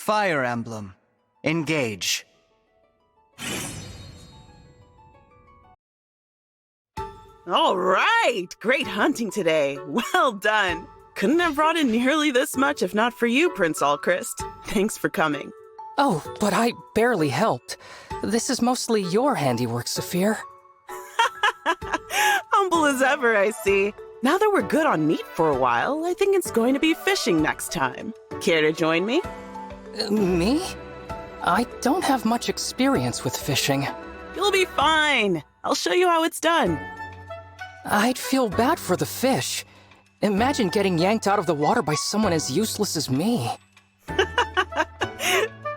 Fire Emblem. Engage. All right! Great hunting today. Well done. Couldn't have brought in nearly this much if not for you, Prince Allchrist. Thanks for coming. Oh, but I barely helped. This is mostly your handiwork, Saphir. Humble as ever, I see. Now that we're good on meat for a while, I think it's going to be fishing next time. Care to join me? Me? I don't have much experience with fishing. You'll be fine. I'll show you how it's done. I'd feel bad for the fish. Imagine getting yanked out of the water by someone as useless as me.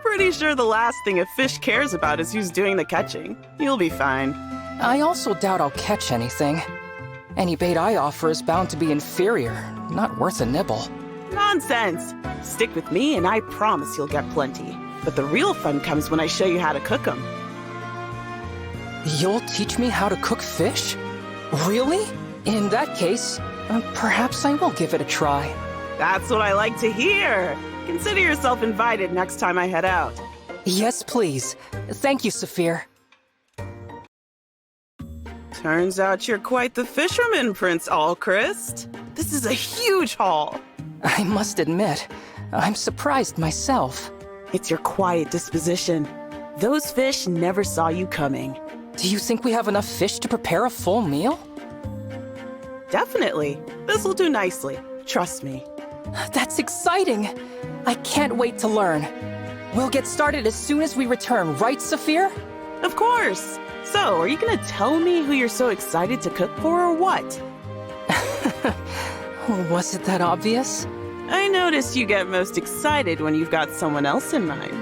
Pretty sure the last thing a fish cares about is who's doing the catching. You'll be fine. I also doubt I'll catch anything. Any bait I offer is bound to be inferior, not worth a nibble. Nonsense! Stick with me and I promise you'll get plenty. But the real fun comes when I show you how to cook them. You'll teach me how to cook fish? Really? In that case, perhaps I will give it a try. That's what I like to hear. Consider yourself invited next time I head out. Yes, please. Thank you, Saphir. Turns out you're quite the fisherman, Prince Allchrist. This is a huge haul. I must admit, I'm surprised myself. It's your quiet disposition. Those fish never saw you coming. Do you think we have enough fish to prepare a full meal? Definitely. This'll do nicely. Trust me. That's exciting! I can't wait to learn. We'll get started as soon as we return, right, Saphir? Of course! So, are you gonna tell me who you're so excited to cook for or what? Was it that obvious? I notice you get most excited when you've got someone else in mind.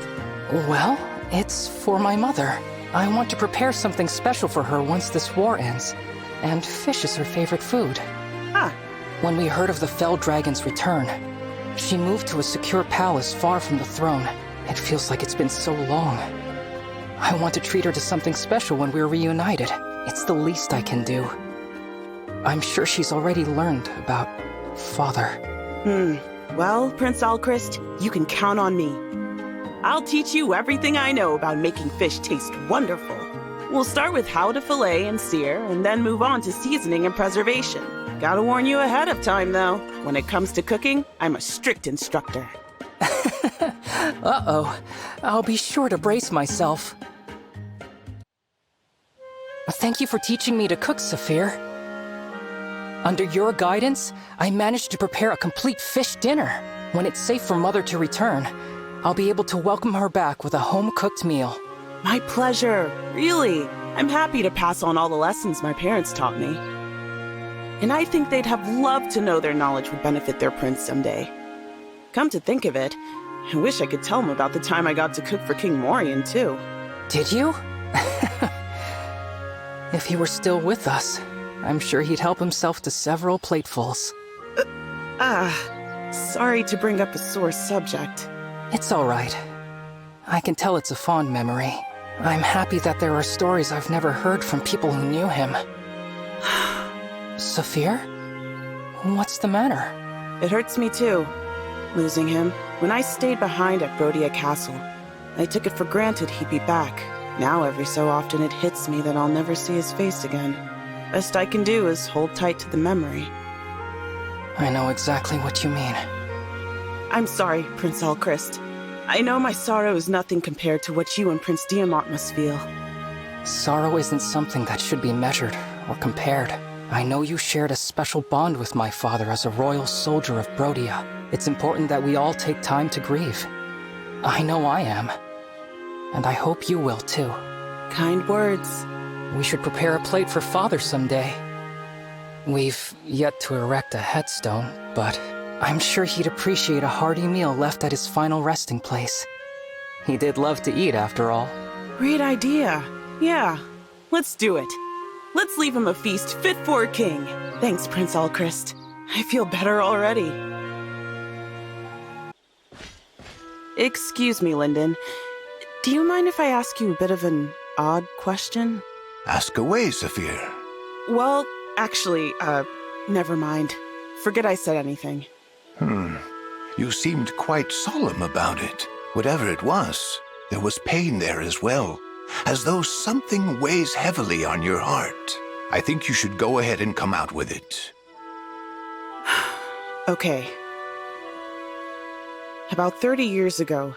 Well, it's for my mother. I want to prepare something special for her once this war ends. And fish is her favorite food. Ah. When we heard of the Fell Dragon's return, she moved to a secure palace far from the throne. It feels like it's been so long. I want to treat her to something special when we're reunited. It's the least I can do. I'm sure she's already learned about Father. Well, Prince Allchrist, you can count on me. I'll teach you everything I know about making fish taste wonderful. We'll start with how to fillet and sear, and then move on to seasoning and preservation. Gotta warn you ahead of time, though. When it comes to cooking, I'm a strict instructor. Uh-oh. I'll be sure to brace myself. Thank you for teaching me to cook, Saphir. Under your guidance, I managed to prepare a complete fish dinner. When it's safe for Mother to return, I'll be able to welcome her back with a home-cooked meal. My pleasure, really. I'm happy to pass on all the lessons my parents taught me. And I think they'd have loved to know their knowledge would benefit their prince someday. Come to think of it, I wish I could tell them about the time I got to cook for King Morian, too. Did you? If he were still with us, I'm sure he'd help himself to several platefuls. Sorry to bring up a sore subject. It's all right. I can tell it's a fond memory. I'm happy that there are stories I've never heard from people who knew him. Saphir? What's the matter? It hurts me too, losing him. When I stayed behind at Brodia Castle, I took it for granted he'd be back. Now every so often it hits me that I'll never see his face again. Best I can do is hold tight to the memory. I know exactly what you mean. I'm sorry, Prince Allchrist. I know my sorrow is nothing compared to what you and Prince Diamant must feel. Sorrow isn't something that should be measured or compared. I know you shared a special bond with my father as a royal soldier of Brodia. It's important that we all take time to grieve. I know I am. And I hope you will too. Kind words. We should prepare a plate for Father someday. We've yet to erect a headstone, but I'm sure he'd appreciate a hearty meal left at his final resting place. He did love to eat, after all. Great idea. Yeah, let's do it. Let's leave him a feast fit for a king. Thanks, Prince Allchrist. I feel better already. Excuse me, Lyndon. Do you mind if I ask you a bit of an odd question? Ask away, Saphir. Well, actually, never mind. Forget I said anything. You seemed quite solemn about it. Whatever it was, there was pain there as well, as though something weighs heavily on your heart. I think you should go ahead and come out with it. Okay. About 30 years ago,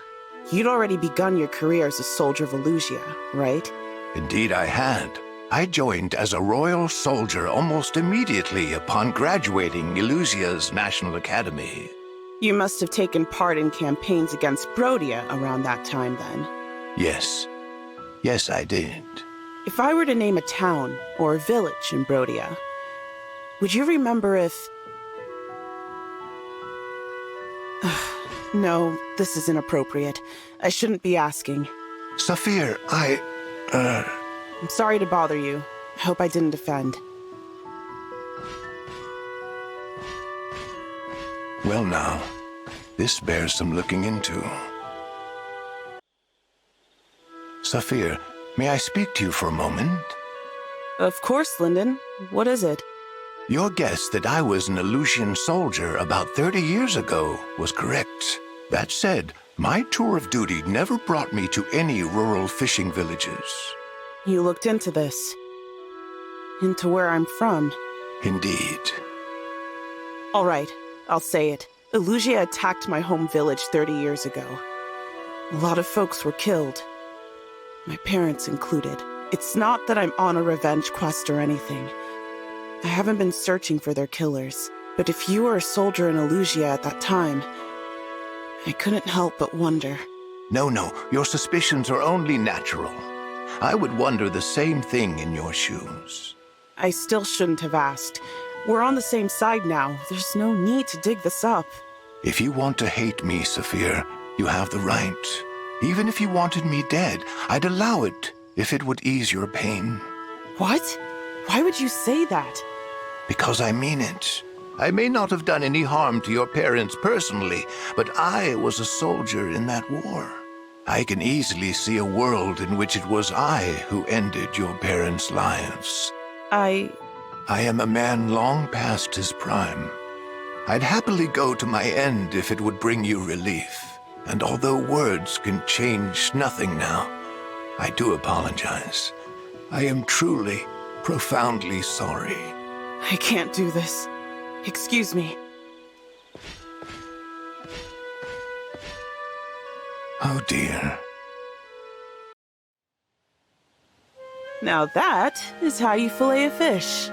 you'd already begun your career as a soldier of Elusia, right? Indeed I had. I joined as a royal soldier almost immediately upon graduating Elusia's National Academy. You must have taken part in campaigns against Brodia around that time then. Yes. Yes, I did. If I were to name a town or a village in Brodia, would you remember if... No, this is inappropriate. I shouldn't be asking. Saphir, I'm sorry to bother you. I hope I didn't offend. Well now, this bears some looking into. Saphir, may I speak to you for a moment? Of course, Lyndon. What is it? Your guess that I was an Elusian soldier about 30 years ago was correct. That said, my tour of duty never brought me to any rural fishing villages. You looked into this. Into where I'm from. Indeed. All right, I'll say it. Elusia attacked my home village 30 years ago. A lot of folks were killed. My parents included. It's not that I'm on a revenge quest or anything. I haven't been searching for their killers. But if you were a soldier in Elusia at that time, I couldn't help but wonder. No, your suspicions are only natural. I would wonder the same thing in your shoes. I still shouldn't have asked. We're on the same side now. There's no need to dig this up. If you want to hate me, Saphir, you have the right. Even if you wanted me dead, I'd allow it if it would ease your pain. What? Why would you say that? Because I mean it. I may not have done any harm to your parents personally, but I was a soldier in that war. I can easily see a world in which it was I who ended your parents' lives. I am a man long past his prime. I'd happily go to my end if it would bring you relief. And although words can change nothing now, I do apologize. I am truly, profoundly sorry. I can't do this. Excuse me. Oh dear. Now that is how you fillet a fish.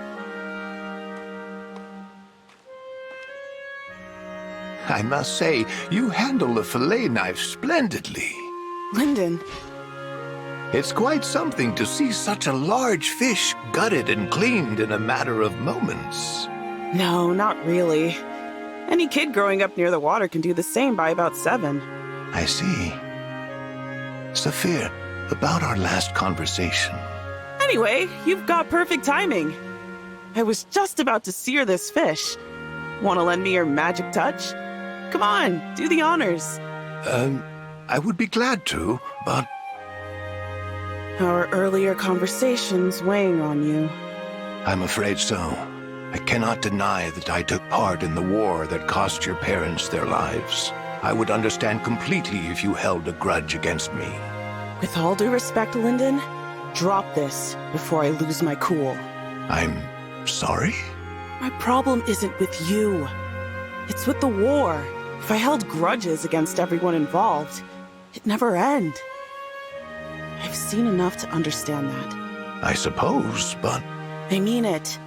I must say, you handle the fillet knife splendidly. Lyndon. It's quite something to see such a large fish gutted and cleaned in a matter of moments. No, not really. Any kid growing up near the water can do the same by about 7. I see. Saphir, about our last conversation. Anyway, you've got perfect timing. I was just about to sear this fish. Want to lend me your magic touch? Come on, do the honors. I would be glad to, but... Our earlier conversations weighing on you. I'm afraid so. I cannot deny that I took part in the war that cost your parents their lives. I would understand completely if you held a grudge against me. With all due respect, Lyndon, drop this before I lose my cool. I'm sorry? My problem isn't with you. It's with the war. If I held grudges against everyone involved, it'd never end. I've seen enough to understand that. I suppose, but... I mean it.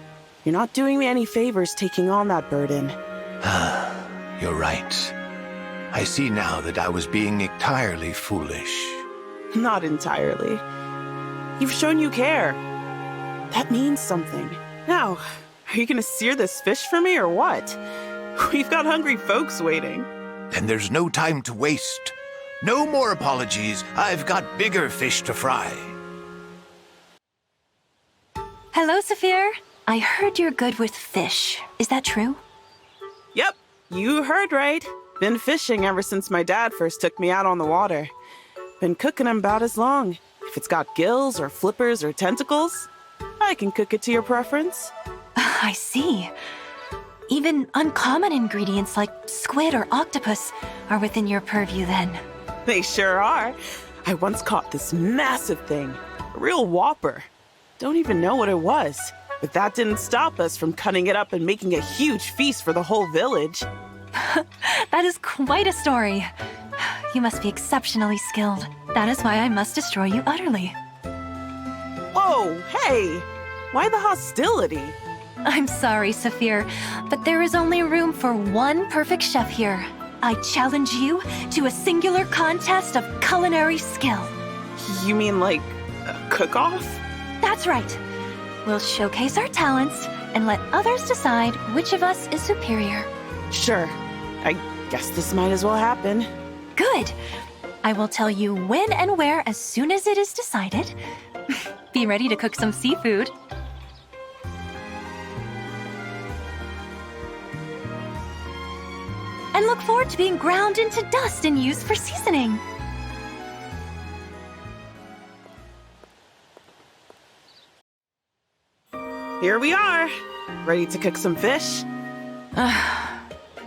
You're not doing me any favors taking on that burden. You're right. I see now that I was being entirely foolish. Not entirely. You've shown you care. That means something. Now, are you gonna sear this fish for me or what? We've got hungry folks waiting. Then there's no time to waste. No more apologies. I've got bigger fish to fry. Hello, Saphir. I heard you're good with fish. Is that true? Yep, you heard right. Been fishing ever since my dad first took me out on the water. Been cooking them about as long. If it's got gills or flippers or tentacles, I can cook it to your preference. I see. Even uncommon ingredients like squid or octopus are within your purview then. They sure are. I once caught this massive thing, a real whopper. Don't even know what it was, but that didn't stop us from cutting it up and making a huge feast for the whole village. That is quite a story. You must be exceptionally skilled. That is why I must destroy you utterly. Whoa, hey! Why the hostility? I'm sorry, Saphir, but there is only room for one perfect chef here. I challenge you to a singular contest of culinary skill. You mean like a cook-off? That's right. We'll showcase our talents and let others decide which of us is superior. Sure. I guess this might as well happen. Good. I will tell you when and where as soon as it is decided. Be ready to cook some seafood. And look forward to being ground into dust and used for seasoning. Here we are. Ready to cook some fish?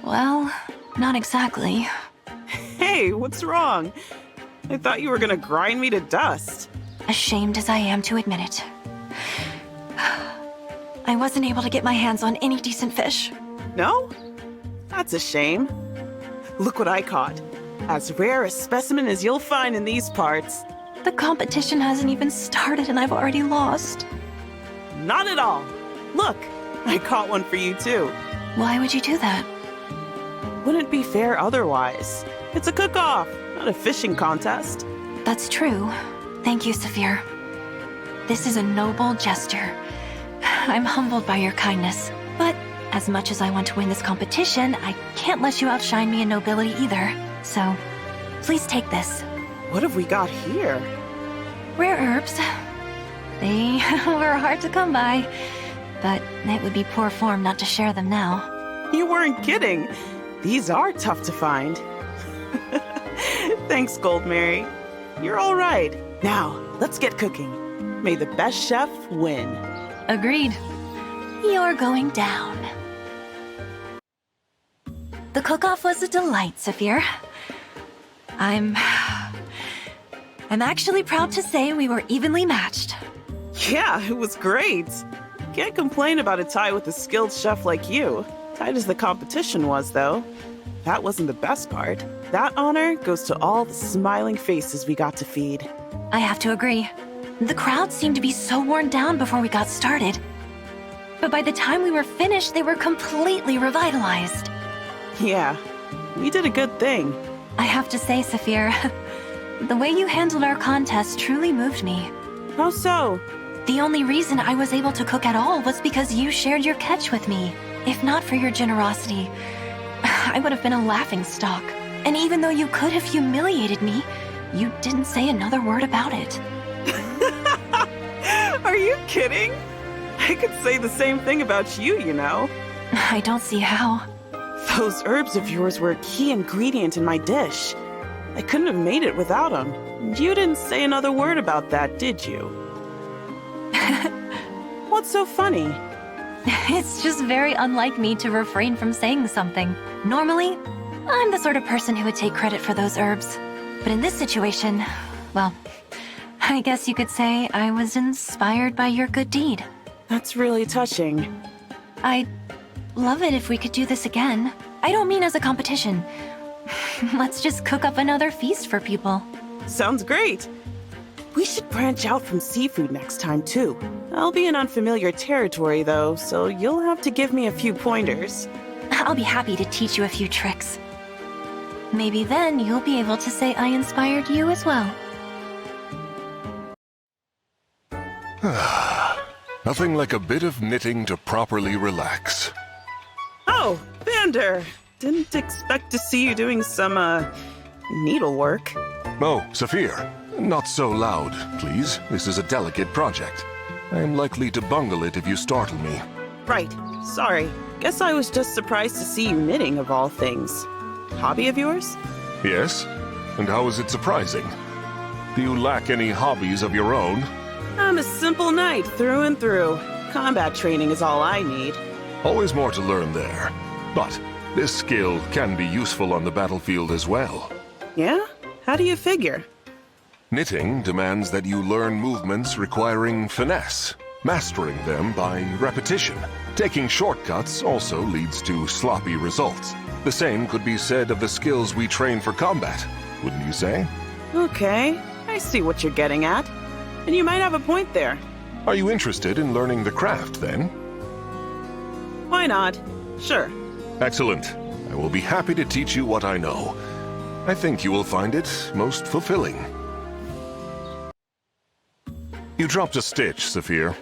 Well, not exactly. Hey, what's wrong? I thought you were gonna grind me to dust. Ashamed as I am to admit it. I wasn't able to get my hands on any decent fish. No? That's a shame. Look what I caught. As rare a specimen as you'll find in these parts. The competition hasn't even started and I've already lost. Not at all. Look, I caught one for you too. Why would you do that? Wouldn't be fair otherwise. It's a cook-off, not a fishing contest. That's true. Thank you, Saphir. This is a noble gesture. I'm humbled by your kindness. But as much as I want to win this competition, I can't let you outshine me in nobility either. So, please take this. What have we got here? Rare herbs. They were hard to come by, but it would be poor form not to share them now. You weren't kidding. These are tough to find. Thanks, Gold Mary. You're all right. Now, let's get cooking. May the best chef win. Agreed. You're going down. The cook-off was a delight, Saphir. I'm actually proud to say we were evenly matched. Yeah, it was great. Can't complain about a tie with a skilled chef like you. Tight as the competition was, though. That wasn't the best part. That honor goes to all the smiling faces we got to feed. I have to agree. The crowd seemed to be so worn down before we got started. But by the time we were finished, they were completely revitalized. Yeah, we did a good thing. I have to say, Saphir, the way you handled our contest truly moved me. How so? The only reason I was able to cook at all was because you shared your catch with me. If not for your generosity, I would have been a laughingstock. And even though you could have humiliated me, you didn't say another word about it. Are you kidding? I could say the same thing about you, you know. I don't see how. Those herbs of yours were a key ingredient in my dish. I couldn't have made it without them. You didn't say another word about that, did you? What's so funny? It's just very unlike me to refrain from saying something. Normally, I'm the sort of person who would take credit for those herbs. But in this situation, well, I guess you could say I was inspired by your good deed. That's really touching. I'd love it if we could do this again. I don't mean as a competition. Let's just cook up another feast for people. Sounds great. We should branch out from seafood next time, too. I'll be in unfamiliar territory, though, so you'll have to give me a few pointers. I'll be happy to teach you a few tricks. Maybe then you'll be able to say I inspired you as well. Nothing like a bit of knitting to properly relax. Oh, Vander! Didn't expect to see you doing some, needlework. Oh, Saphir, not so loud, please. This is a delicate project. I am likely to bungle it if you startle me. Right. Sorry. Guess I was just surprised to see you knitting, of all things. Hobby of yours? Yes? And how is it surprising? Do you lack any hobbies of your own? I'm a simple knight through and through. Combat training is all I need. Always more to learn there. But this skill can be useful on the battlefield as well. Yeah? How do you figure? Knitting demands that you learn movements requiring finesse, mastering them by repetition. Taking shortcuts also leads to sloppy results. The same could be said of the skills we train for combat, wouldn't you say? Okay, I see what you're getting at. And you might have a point there. Are you interested in learning the craft, then? Why not? Sure. Excellent. I will be happy to teach you what I know. I think you will find it most fulfilling. You dropped a stitch, Saphir.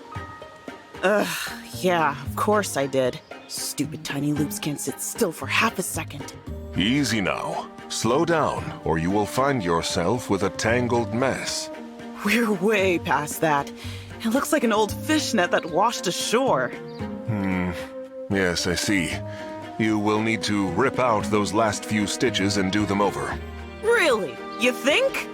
Yeah, of course I did. Stupid tiny loops can't sit still for half a second. Easy now. Slow down, or you will find yourself with a tangled mess. We're way past that. It looks like an old fishnet that washed ashore. Yes, I see. You will need to rip out those last few stitches and do them over. Really? You think?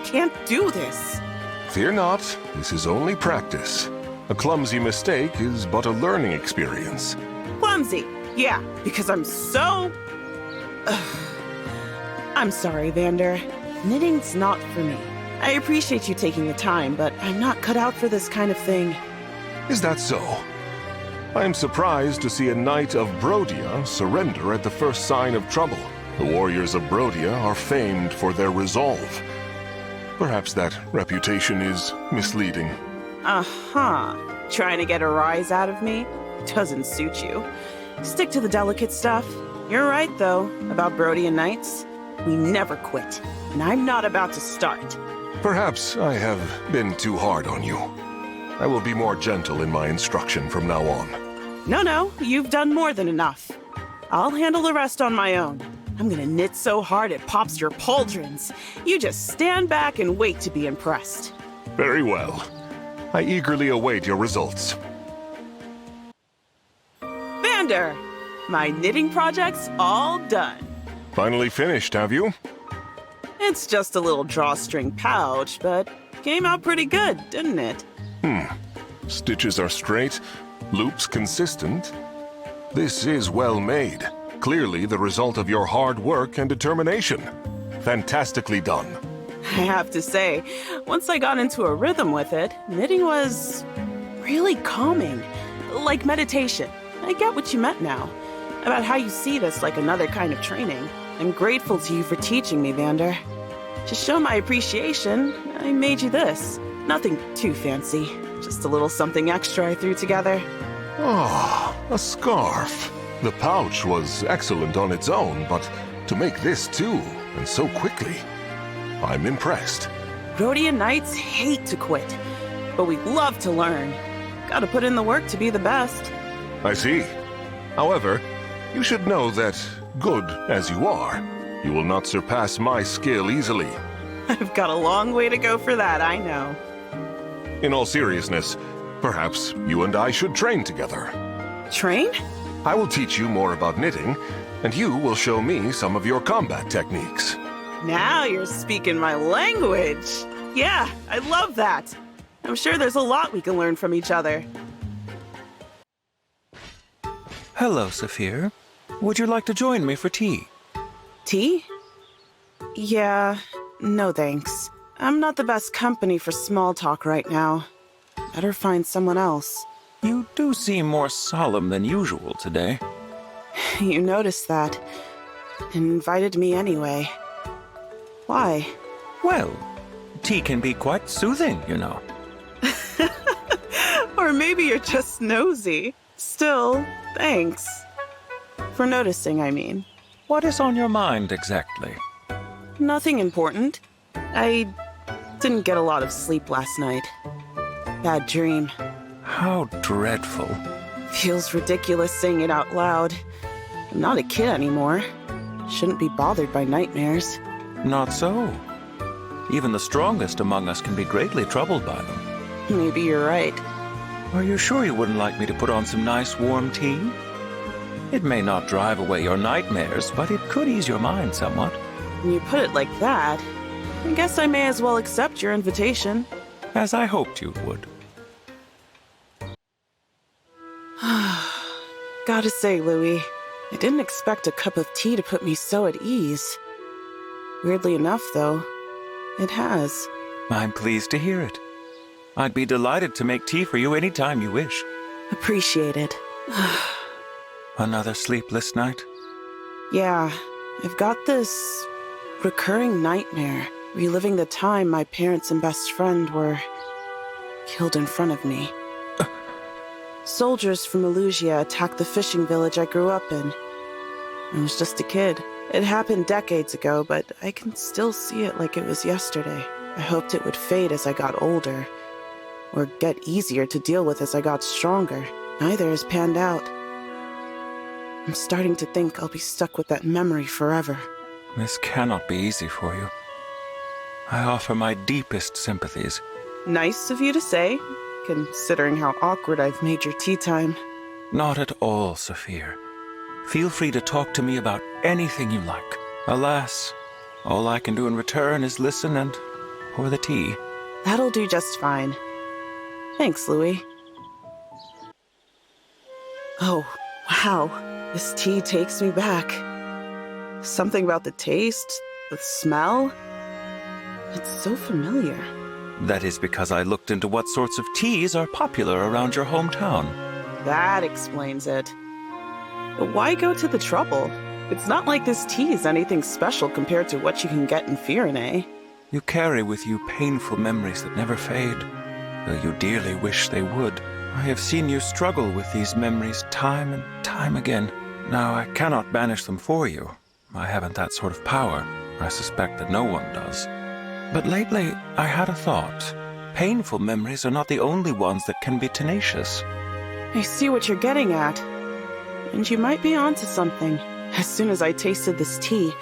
Can't do this. Fear not, this is only practice. A clumsy mistake is but a learning experience. Clumsy. Yeah, because I'm so... I'm sorry, Vander. Knitting's not for me. I appreciate you taking the time, but I'm not cut out for this kind of thing. Is that so? I am surprised to see a knight of Brodia surrender at the first sign of trouble. The warriors of Brodia are famed for their resolve. Perhaps that reputation is misleading. Uh-huh. Trying to get a rise out of me? Doesn't suit you. Stick to the delicate stuff. You're right, though, about Brodian knights. We never quit, and I'm not about to start. Perhaps I have been too hard on you. I will be more gentle in my instruction from now on. No, you've done more than enough. I'll handle the rest on my own. I'm gonna knit so hard it pops your pauldrons. You just stand back and wait to be impressed. Very well. I eagerly await your results. Vander! My knitting project's all done. Finally finished, have you? It's just a little drawstring pouch, but came out pretty good, didn't it? Stitches are straight, loops consistent. This is well made. Clearly the result of your hard work and determination. Fantastically done. I have to say, once I got into a rhythm with it, knitting was really calming, like meditation. I get what you meant now, about how you see this like another kind of training. I'm grateful to you for teaching me, Vander. To show my appreciation, I made you this. Nothing too fancy, just a little something extra I threw together. Ah, a scarf. The pouch was excellent on its own, but to make this too, and so quickly, I'm impressed. Rhodian knights hate to quit, but we love to learn. Gotta put in the work to be the best. I see. However, you should know that, good as you are, you will not surpass my skill easily. I've got a long way to go for that, I know. In all seriousness, perhaps you and I should train together. Train? I will teach you more about knitting, and you will show me some of your combat techniques. Now you're speaking my language. Yeah, I love that. I'm sure there's a lot we can learn from each other. Hello, Saphir. Would you like to join me for tea? Tea? Yeah, no thanks. I'm not the best company for small talk right now. Better find someone else. You do seem more solemn than usual today. You noticed that. And invited me anyway. Why? Well, tea can be quite soothing, you know. Or maybe you're just nosy. Still, thanks. For noticing, I mean. What is on your mind exactly? Nothing important. I didn't get a lot of sleep last night. Bad dream. How dreadful. Feels ridiculous saying it out loud. I'm not a kid anymore. Shouldn't be bothered by nightmares. Not so. Even the strongest among us can be greatly troubled by them. Maybe you're right. Are you sure you wouldn't like me to put on some nice warm tea? It may not drive away your nightmares, but it could ease your mind somewhat. When you put it like that, I guess I may as well accept your invitation. As I hoped you would. Gotta say, Louis, I didn't expect a cup of tea to put me so at ease. Weirdly enough, though, it has. I'm pleased to hear it. I'd be delighted to make tea for you any time you wish. Appreciate it. Another sleepless night? Yeah, I've got this recurring nightmare, reliving the time my parents and best friend were killed in front of me. Soldiers from Elusia attacked the fishing village I grew up in. I was just a kid. It happened decades ago, but I can still see it like it was yesterday. I hoped it would fade as I got older, or get easier to deal with as I got stronger. Neither has panned out. I'm starting to think I'll be stuck with that memory forever. This cannot be easy for you. I offer my deepest sympathies. Nice of you to say, considering how awkward I've made your tea time. Not at all, Saphir. Feel free to talk to me about anything you like. Alas, all I can do in return is listen and pour the tea. That'll do just fine. Thanks, Louis. Oh, wow. This tea takes me back. Something about the taste, the smell. It's so familiar. That is because I looked into what sorts of teas are popular around your hometown. That explains it. But why go to the trouble? It's not like this tea is anything special compared to what you can get in Firene. You carry with you painful memories that never fade, though you dearly wish they would. I have seen you struggle with these memories time and time again. Now, I cannot banish them for you. I haven't that sort of power. I suspect that no one does. But lately, I had a thought. Painful memories are not the only ones that can be tenacious. I see what you're getting at. And you might be onto something. As soon as I tasted this tea,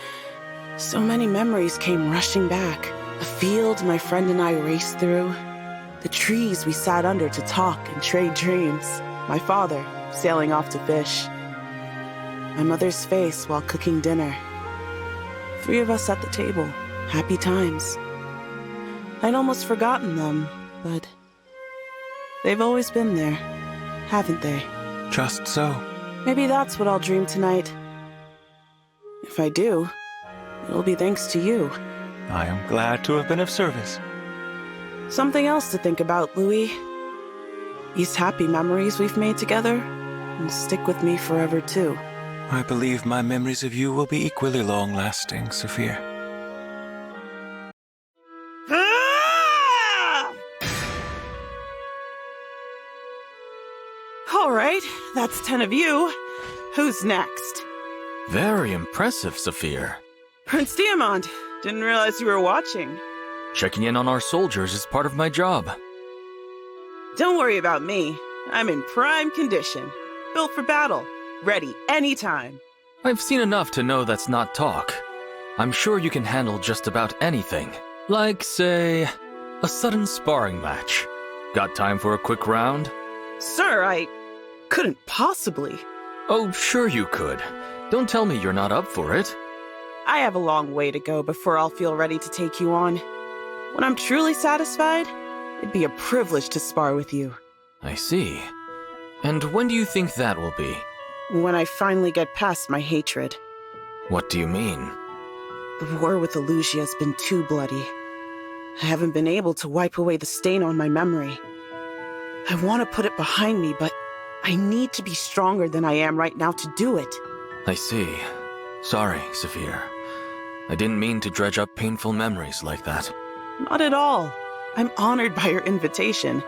so many memories came rushing back. The field my friend and I raced through. The trees we sat under to talk and trade dreams. My father sailing off to fish. My mother's face while cooking dinner. 3 of us at the table. Happy times. I'd almost forgotten them, but they've always been there, haven't they? Just so. Maybe that's what I'll dream tonight. If I do, it'll be thanks to you. I am glad to have been of service. Something else to think about, Louis. These happy memories we've made together will stick with me forever, too. I believe my memories of you will be equally long-lasting, Saphir. All right, that's 10 of you. Who's next? Very impressive, Saphir. Prince Diamond. Didn't realize you were watching. Checking in on our soldiers is part of my job. Don't worry about me. I'm in prime condition. Built for battle. Ready anytime. I've seen enough to know that's not talk. I'm sure you can handle just about anything. Like, say, a sudden sparring match. Got time for a quick round? Sir, I couldn't possibly. Oh, sure you could. Don't tell me you're not up for it. I have a long way to go before I'll feel ready to take you on. When I'm truly satisfied, it'd be a privilege to spar with you. I see. And when do you think that will be? When I finally get past my hatred. What do you mean? The war with Elusia has been too bloody. I haven't been able to wipe away the stain on my memory. I want to put it behind me, but I need to be stronger than I am right now to do it. I see. Sorry, Saphir. I didn't mean to dredge up painful memories like that. Not at all. I'm honored by your invitation,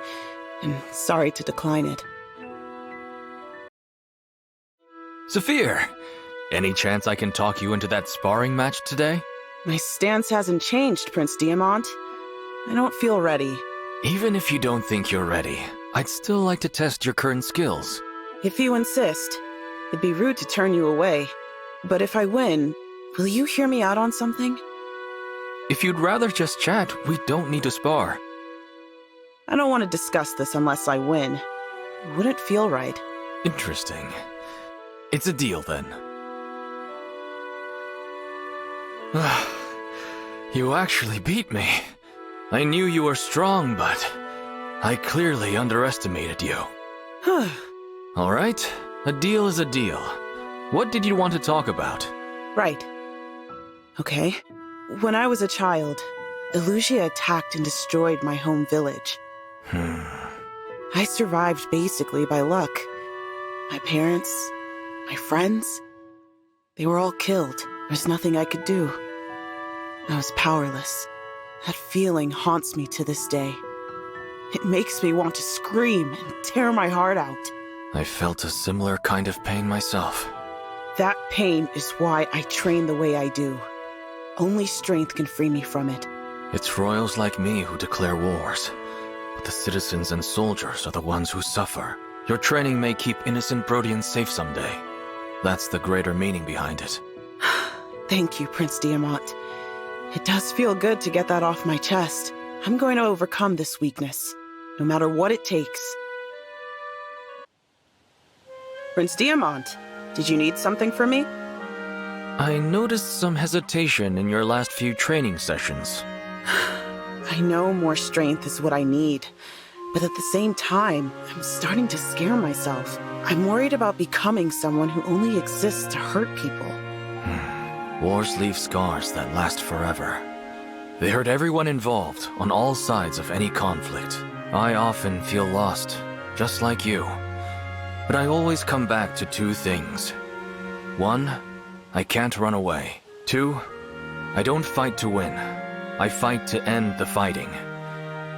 and sorry to decline it. Saphir! Any chance I can talk you into that sparring match today? My stance hasn't changed, Prince Diamant. I don't feel ready. Even if you don't think you're ready, I'd still like to test your current skills. If you insist, it'd be rude to turn you away. But if I win, will you hear me out on something? If you'd rather just chat, we don't need to spar. I don't want to discuss this unless I win. It wouldn't feel right. Interesting. It's a deal then. You actually beat me. I knew you were strong, but I clearly underestimated you. All right, a deal is a deal. What did you want to talk about? Right. Okay. When I was a child, Illusia attacked and destroyed my home village. I survived basically by luck. My parents, my friends, they were all killed. There's nothing I could do. I was powerless. That feeling haunts me to this day. It makes me want to scream and tear my heart out. I felt a similar kind of pain myself. That pain is why I train the way I do. Only strength can free me from it. It's royals like me who declare wars, but the citizens and soldiers are the ones who suffer. Your training may keep innocent Brodians safe someday. That's the greater meaning behind it. Thank you, Prince Diamant. It does feel good to get that off my chest. I'm going to overcome this weakness, no matter what it takes. Prince Diamant, did you need something from me? I noticed some hesitation in your last few training sessions. I know more strength is what I need, but at the same time, I'm starting to scare myself. I'm worried about becoming someone who only exists to hurt people. Wars leave scars that last forever. They hurt everyone involved on all sides of any conflict. I often feel lost, just like you. But I always come back to two things. One, I can't run away. Two, I don't fight to win. I fight to end the fighting.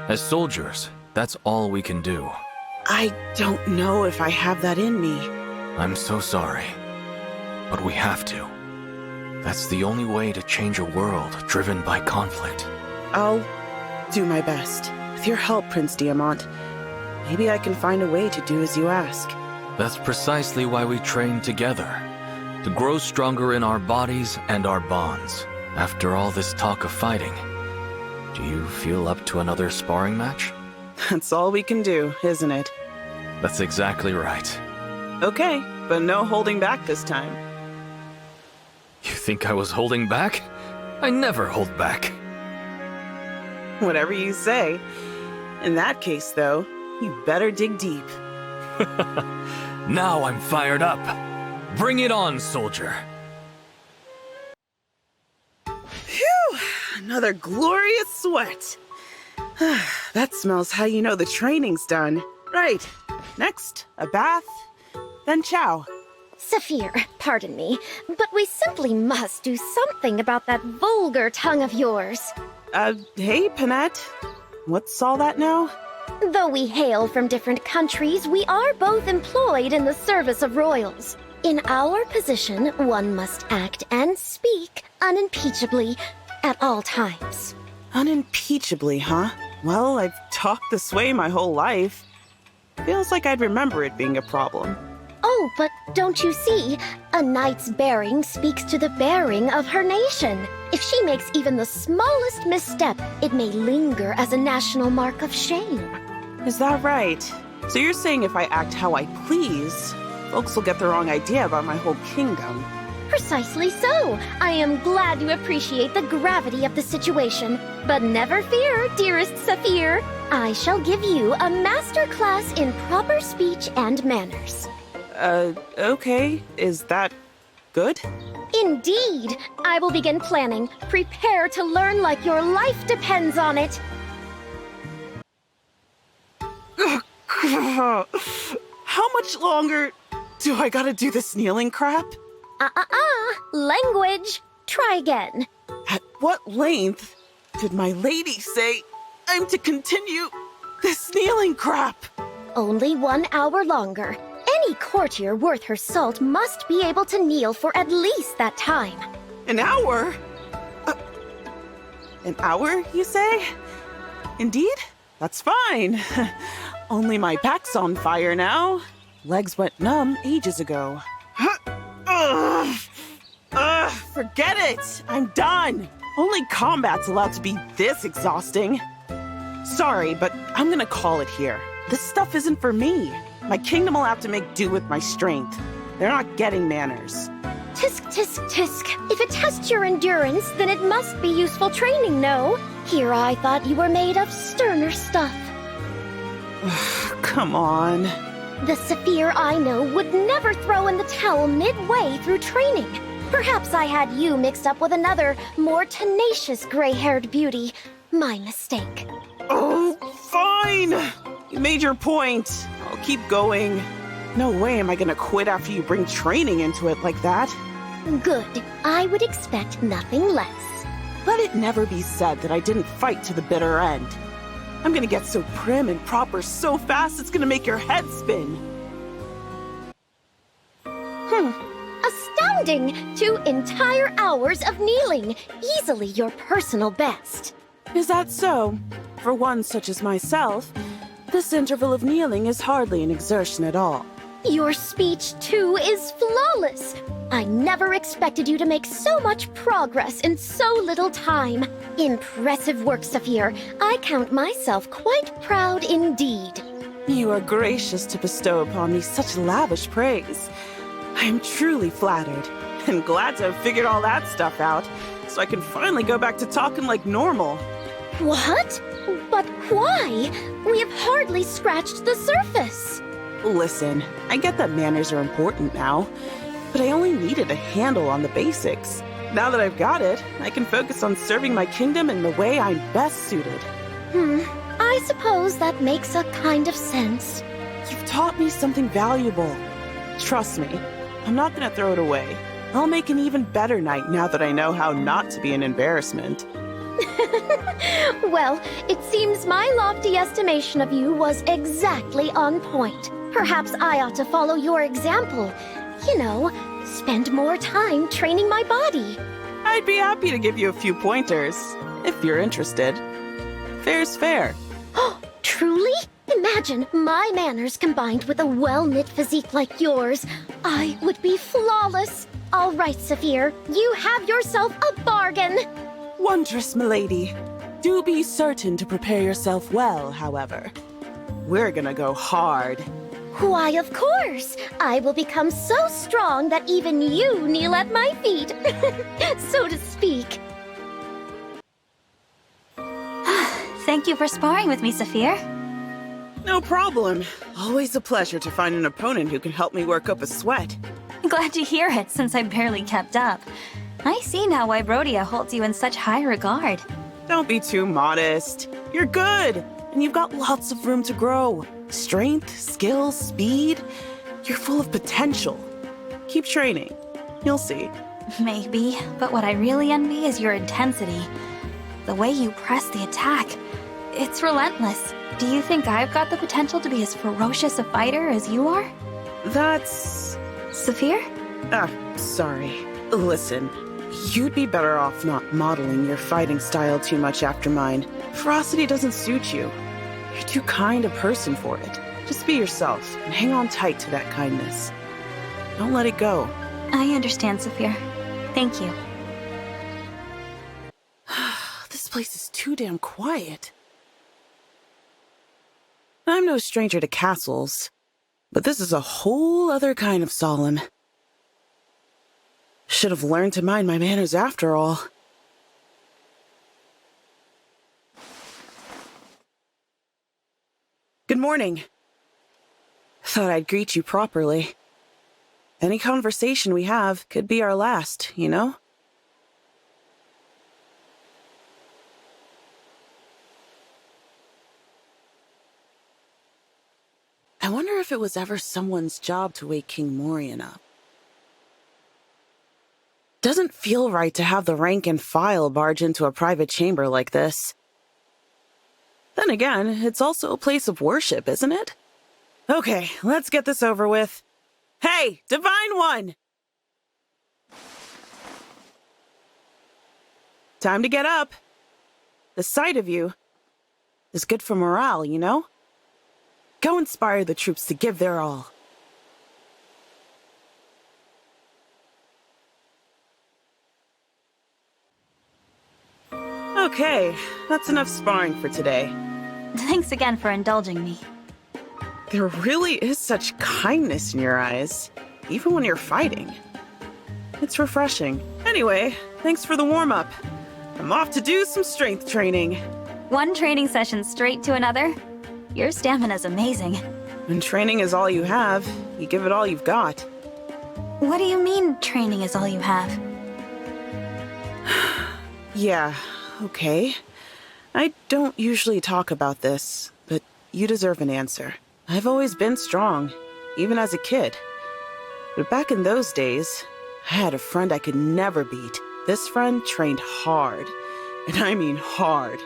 As soldiers, that's all we can do. I don't know if I have that in me. I'm so sorry. But we have to. That's the only way to change a world driven by conflict. I'll do my best. With your help, Prince Diamant, maybe I can find a way to do as you ask. That's precisely why we train together. To grow stronger in our bodies and our bonds. After all this talk of fighting, do you feel up to another sparring match? That's all we can do, isn't it? That's exactly right. Okay, but no holding back this time. You think I was holding back? I never hold back. Whatever you say. In that case, though, you better dig deep. Now I'm fired up. Bring it on, soldier. Phew! Another glorious sweat. That smells how you know the training's done. Right. Next, a bath, then chow. Saphir, pardon me, but we simply must do something about that vulgar tongue of yours. Hey, Panette. What's all that now? Though we hail from different countries, we are both employed in the service of royals. In our position, one must act and speak unimpeachably at all times. Unimpeachably, huh? Well, I've talked this way my whole life. Feels like I'd remember it being a problem. Oh, but don't you see? A knight's bearing speaks to the bearing of her nation. If she makes even the smallest misstep, it may linger as a national mark of shame. Is that right? So you're saying if I act how I please, folks will get the wrong idea about my whole kingdom? Precisely so. I am glad you appreciate the gravity of the situation. But never fear, dearest Saphir. I shall give you a master class in proper speech and manners. Okay. Is that good? Indeed. I will begin planning. Prepare to learn like your life depends on it. How much longer do I gotta do this kneeling crap? Language. Try again. At what length did my lady say I'm to continue this kneeling crap? Only 1 hour longer. Any courtier worth her salt must be able to kneel for at least that time. An hour? An hour, you say? Indeed? That's fine. Only my back's on fire now. Legs went numb ages ago. Forget it! I'm done! Only combat's allowed to be this exhausting. Sorry, but I'm gonna call it here. This stuff isn't for me. My kingdom will have to make do with my strength. They're not getting manners. Tisk, tisk, tisk. If it tests your endurance, then it must be useful training, no? Here I thought you were made of sterner stuff. Come on. The Saphir I know would never throw in the towel midway through training. Perhaps I had you mixed up with another, more tenacious gray-haired beauty. My mistake. Oh, fine! You made your point. I'll keep going. No way am I gonna quit after you bring training into it like that. Good. I would expect nothing less. Let it never be said that I didn't fight to the bitter end. I'm gonna get so prim and proper so fast it's gonna make your head spin. Astounding! 2 entire hours of kneeling. Easily your personal best. Is that so? For one such as myself, this interval of kneeling is hardly an exertion at all. Your speech, too, is flawless. I never expected you to make so much progress in so little time. Impressive work, Saphir. I count myself quite proud indeed. You are gracious to bestow upon me such lavish praise. I am truly flattered, and glad to have figured all that stuff out, so I can finally go back to talking like normal. What? But why? We have hardly scratched the surface. Listen, I get that manners are important now, but I only needed a handle on the basics. Now that I've got it, I can focus on serving my kingdom in the way I'm best suited. I suppose that makes a kind of sense. You've taught me something valuable. Trust me, I'm not gonna throw it away. I'll make an even better knight now that I know how not to be an embarrassment. Well, it seems my lofty estimation of you was exactly on point. Perhaps I ought to follow your example. You know, spend more time training my body. I'd be happy to give you a few pointers, if you're interested. Fair's fair. Oh, truly? Imagine my manners combined with a well-knit physique like yours. I would be flawless. All right, Saphir, you have yourself a bargain. Wondrous, milady. Do be certain to prepare yourself well, however. We're gonna go hard. Why, of course. I will become so strong that even you kneel at my feet, so to speak. Thank you for sparring with me, Saphir. No problem. Always a pleasure to find an opponent who can help me work up a sweat. Glad to hear it, since I barely kept up. I see now why Rhodia holds you in such high regard. Don't be too modest. You're good, and you've got lots of room to grow. Strength, skill, speed. You're full of potential. Keep training. You'll see. Maybe, but what I really envy is your intensity. The way you press the attack. It's relentless. Do you think I've got the potential to be as ferocious a fighter as you are? That's... Saphir? Sorry. Listen, you'd be better off not modeling your fighting style too much after mine. Ferocity doesn't suit you. You're too kind a person for it. Just be yourself and hang on tight to that kindness. Don't let it go. I understand, Saphir. Thank you. This place is too damn quiet. I'm no stranger to castles, but this is a whole other kind of solemn. Should have learned to mind my manners after all. Good morning. Thought I'd greet you properly. Any conversation we have could be our last, you know? I wonder if it was ever someone's job to wake King Morian up. Doesn't feel right to have the rank and file barge into a private chamber like this. Then again, it's also a place of worship, isn't it? Okay, let's get this over with. Hey, Divine One! Time to get up. The sight of you is good for morale, you know? Go inspire the troops to give their all. Okay, that's enough sparring for today. Thanks again for indulging me. There really is such kindness in your eyes, even when you're fighting. It's refreshing. Anyway, thanks for the warm-up. I'm off to do some strength training. One training session straight to another? Your stamina's amazing. When training is all you have, you give it all you've got. What do you mean, training is all you have? Yeah, okay. I don't usually talk about this, but you deserve an answer. I've always been strong, even as a kid. But back in those days, I had a friend I could never beat. This friend trained hard, and I mean hard,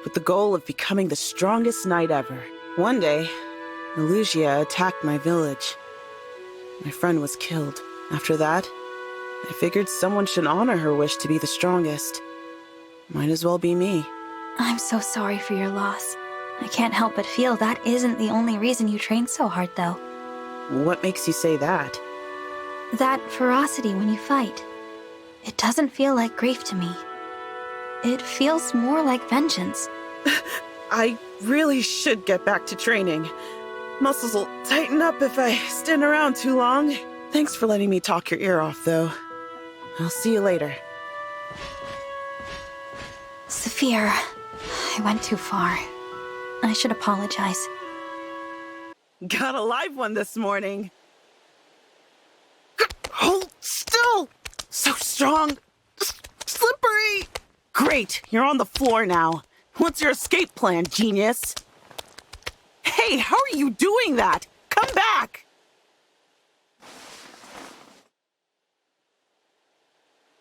with the goal of becoming the strongest knight ever. One day, Elusia attacked my village. My friend was killed. After that, I figured someone should honor her wish to be the strongest. Might as well be me. I'm so sorry for your loss. I can't help but feel that isn't the only reason you trained so hard, though. What makes you say that? That ferocity when you fight. It doesn't feel like grief to me. It feels more like vengeance. I really should get back to training. Muscles will tighten up if I stand around too long. Thanks for letting me talk your ear off, though. I'll see you later. Saphir, I went too far. I should apologize. Got a live one this morning. Hold still! So strong! Slippery! Great, you're on the floor now. What's your escape plan, genius? Hey, how are you doing that? Come back!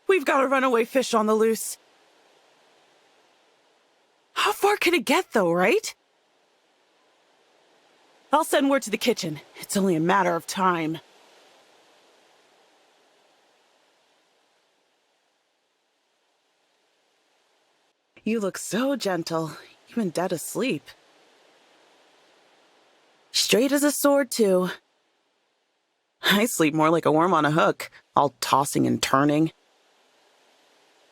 We've got a runaway fish on the loose. How far can it get, though, right? I'll send word to the kitchen. It's only a matter of time. You look so gentle, even dead asleep. Straight as a sword, too. I sleep more like a worm on a hook, all tossing and turning.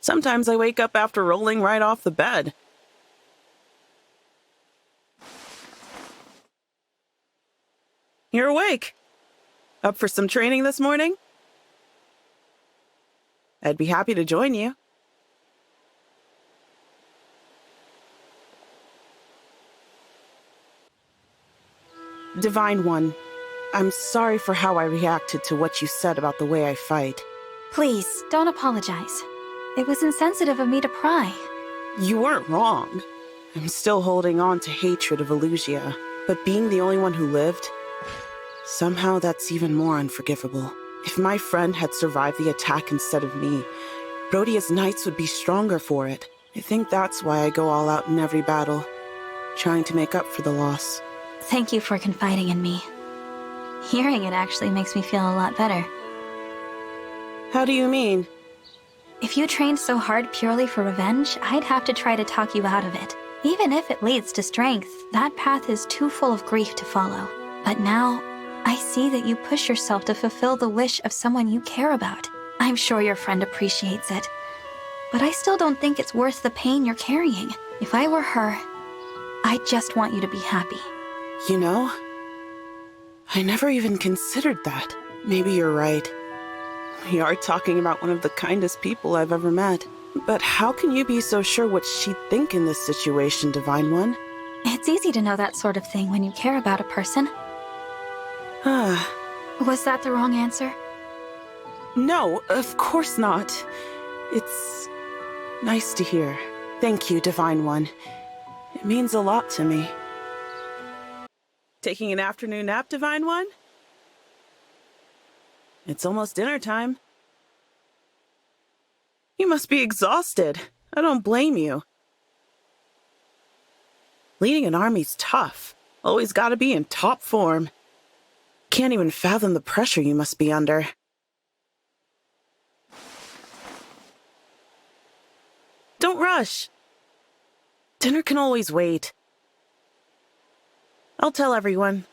Sometimes I wake up after rolling right off the bed. You're awake. Up for some training this morning? I'd be happy to join you. Divine One, I'm sorry for how I reacted to what you said about the way I fight. Please, don't apologize. It was insensitive of me to pry. You weren't wrong. I'm still holding on to hatred of Elusia, but being the only one who lived, somehow that's even more unforgivable. If my friend had survived the attack instead of me, Rhodia's knights would be stronger for it. I think that's why I go all out in every battle, trying to make up for the loss. Thank you for confiding in me. Hearing it actually makes me feel a lot better. How do you mean? If you trained so hard purely for revenge, I'd have to try to talk you out of it. Even if it leads to strength, that path is too full of grief to follow. But now, I see that you push yourself to fulfill the wish of someone you care about. I'm sure your friend appreciates it. But I still don't think it's worth the pain you're carrying. If I were her, I just want you to be happy. You know, I never even considered that. Maybe you're right. We are talking about one of the kindest people I've ever met. But how can you be so sure what she'd think in this situation, Divine One? It's easy to know that sort of thing when you care about a person. Ah. Was that the wrong answer? No, of course not. It's nice to hear. Thank you, Divine One. It means a lot to me. Taking an afternoon nap, Divine One? It's almost dinner time. You must be exhausted. I don't blame you. Leading an army's tough. Always gotta be in top form. Can't even fathom the pressure you must be under. Don't rush. Dinner can always wait. I'll tell everyone.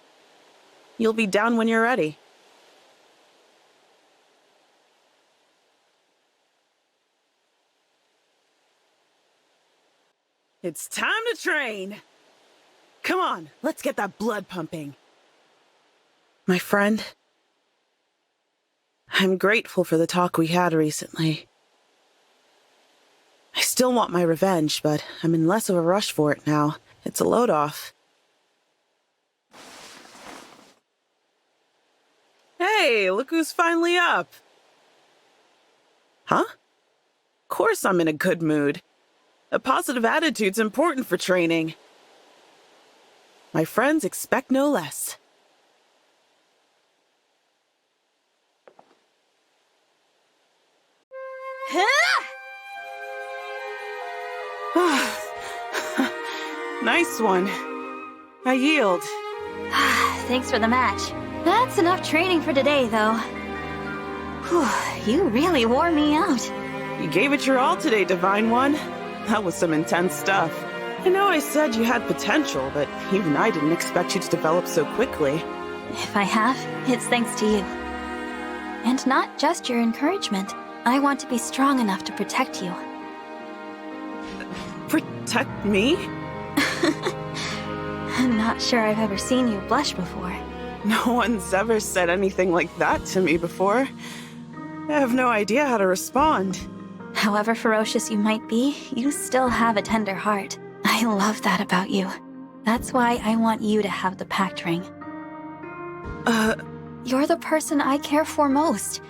You'll be down when you're ready. It's time to train. Come on, let's get that blood pumping. My friend, I'm grateful for the talk we had recently. I still want my revenge, but I'm in less of a rush for it now. It's a load off. Hey, look who's finally up. Huh? course I'm in a good mood. A positive attitude's important for training. My friends expect no less. Nice one. I yield. Thanks for the match. That's enough training for today, though. Whew, you really wore me out. You gave it your all today, Divine One. That was some intense stuff. I know I said you had potential, but even I didn't expect you to develop so quickly. If I have, it's thanks to you. And not just your encouragement. I want to be strong enough to protect you. Protect me? I'm not sure I've ever seen you blush before. No one's ever said anything like that to me before. I have no idea how to respond. However ferocious you might be, you still have a tender heart. I love that about you. That's why I want you to have the pact ring. You're the person I care for most.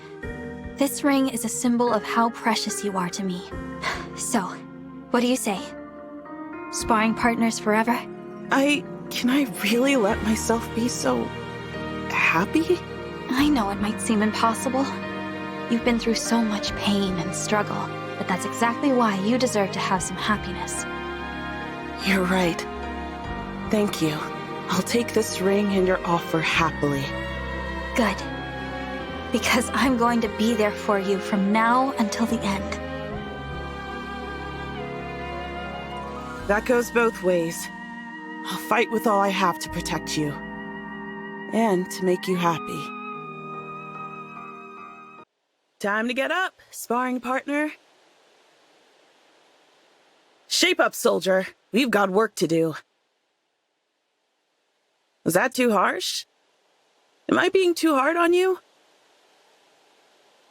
This ring is a symbol of how precious you are to me. So, what do you say? Sparring partners forever? Can I really let myself be so happy? I know it might seem impossible. You've been through so much pain and struggle, but that's exactly why you deserve to have some happiness. You're right. Thank you. I'll take this ring and your offer happily. Good. Because I'm going to be there for you from now until the end. That goes both ways. I'll fight with all I have to protect you. And to make you happy. Time to get up, sparring partner. Shape up, soldier. We've got work to do. Was that too harsh? Am I being too hard on you?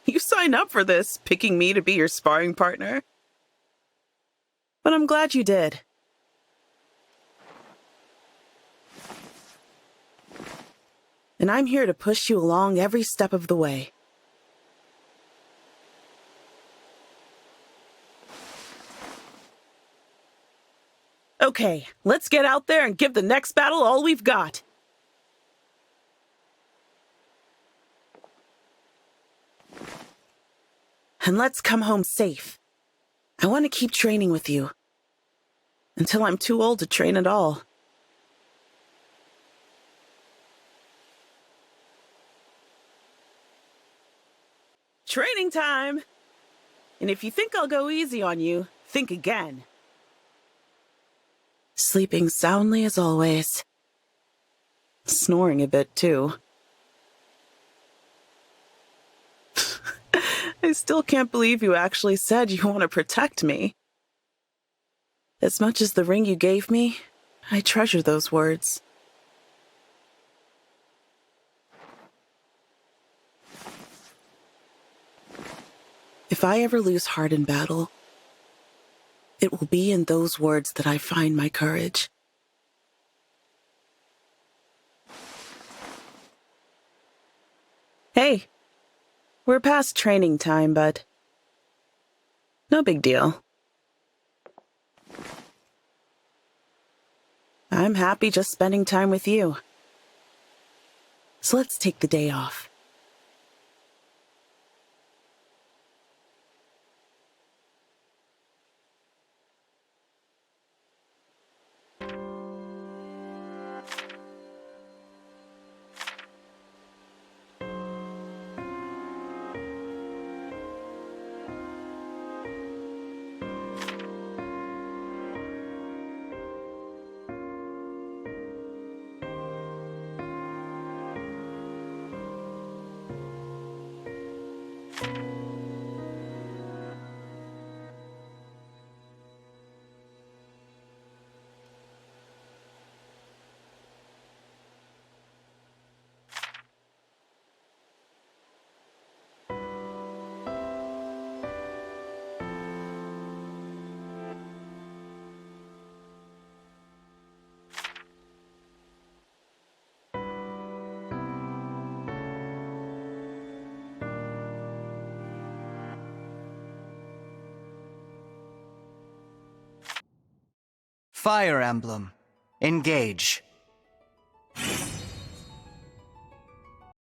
You signed up for this, picking me to be your sparring partner. But I'm glad you did. And I'm here to push you along every step of the way. Okay, let's get out there and give the next battle all we've got. And let's come home safe. I want to keep training with you. Until I'm too old to train at all. Training time! And if you think I'll go easy on you, think again. Sleeping soundly as always. Snoring a bit, too. I still can't believe you actually said you want to protect me. As much as the ring you gave me, I treasure those words. If I ever lose heart in battle, it will be in those words that I find my courage. Hey, we're past training time, but no big deal. I'm happy just spending time with you. So let's take the day off. Fire Emblem. Engage.